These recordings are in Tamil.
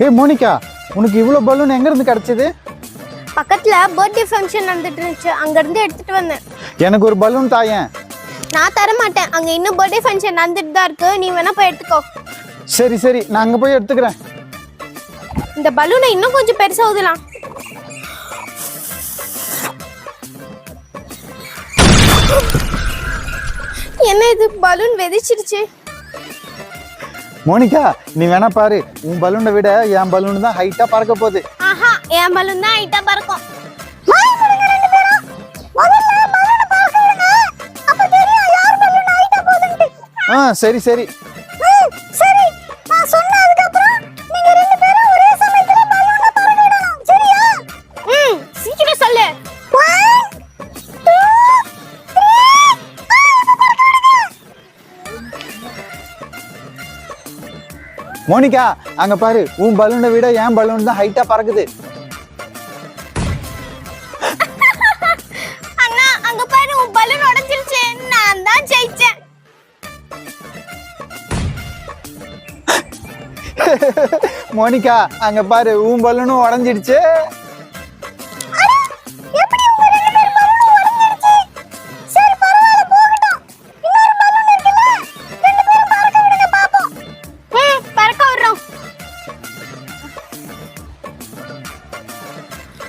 ஏய் மோனிகா, உனக்கு இவ்வளவு பலூன் எங்க இருந்து கிடைச்சது? பக்கத்துல பர்த்டே ஃபங்க்ஷன் நடந்துட்டு இருந்துச்சு, அங்க இருந்து எடுத்துட்டு வந்தேன். எனக்கு ஒரு பலூன் தாயேன். நான் தர மாட்டேன், அங்க இன்னும் பர்த்டே ஃபங்க்ஷன் நடந்துட்டு தான் இருக்கு, நீ வேணா போய் எடுத்துக்கோ. சரி சரி, நான் அங்க போய் எடுத்துக்கிறேன். இந்த பலூனை இன்னும் கொஞ்சம் பெருசா ஊதலாம். என்ன இது, பலூன் வெடிச்சிருச்சு. மோனிகா, நீ வேணா பாரு, உன் பலூனை விட என் பலூன் தான் ஹைட்டா பறக்க போகுது. ஆஹா, என் பலூன் தான் ஹைட்டா பறக்கும். சரி சரி. சரி, நான் சொன்னதுக்கு அப்புறம் நீங்க ரெண்டு பேரும் ஒரே சமயத்துல பலூனை பறக்க விடணும், சரியா? சீக்கிரம் சொல்லு. 1 2 3. மோனிகா, அங்க பாரு, உன் பலூனை விட என் பலூன் தான் ஹைட்டா பறக்குது. அண்ணா, அங்க பாரு, உன் பலூன் உடைஞ்சிருச்சு, நான் தான் ஜெயிச்சேன். மோனிகா, அங்க பாரு, உன் பலூனும் உடைஞ்சிடுச்சு.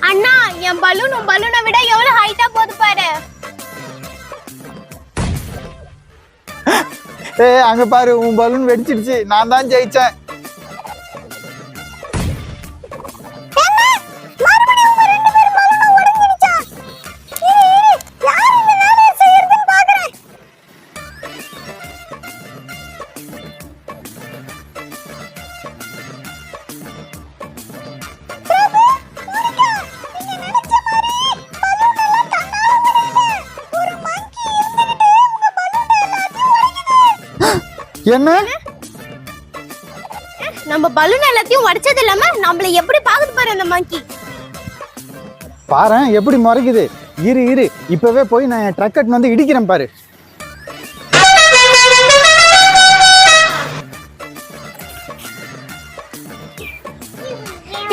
அண்ணா, என் பலூன் உன் பலூனை விட எவ்வளவு ஹைட்டா போகுது பாரு. அங்க பாரு, உன் பலூன் வெடிச்சிடுச்சு, நான் தான் ஜெயிச்சேன். என்ன? நம்ம பலூன் எல்லாத்தையும் உடைச்சது இல்லாம நம்மள எப்படி பாக்குது பாரு அந்த மங்கி. பாரு எப்படி முறைக்குது. இரு இரு, இப்பவே போய் நான் என் ட்ரக் வந்து இடிக்கிறேன் பாரு.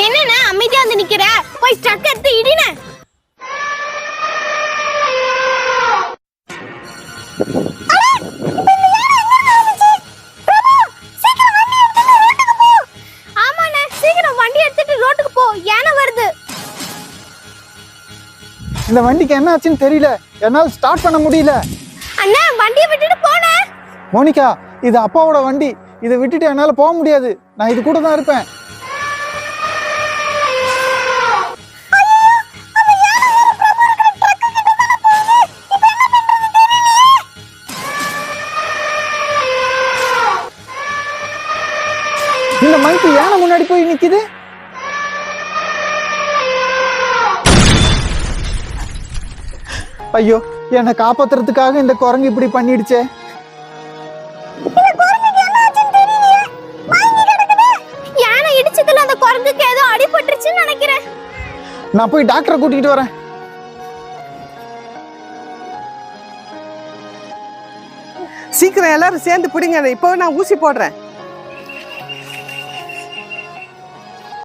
என்னன்னா அமைதியா வந்து நிக்கிற, போய் ட்ரக் எடுத்து இடின. இந்த வண்டிக்கு என்ன ஆச்சுன்னு தெரியல, என்னால ஸ்டார்ட் பண்ண முடியல. அண்ணா, வண்டியை விட்டுட்டு போனே. மோனிகா, இது அப்பாவோட வண்டி, இதை விட்டுட்டு என்னால போக முடியாது. நான் இது கூட தான் இருப்பேன். இந்த மங்கி யானை முன்னாடி போய் நிக்குது. ஐயோ, என்னை காப்பாத்துறதுக்காக இந்த குரங்கு இப்படி பண்ணிடுச்சே. யானை இடிச்சதுல அந்த குரங்குக்கு ஏதோ அடிபட்டுருச்சுன்னு நினைக்கிறேன். நான் போய் டாக்டரை கூட்டிட்டு வரேன். சீக்கிரம் எல்லாரும் சேர்ந்து பிடிங்க, இப்போ நான் ஊசி போடுறேன்.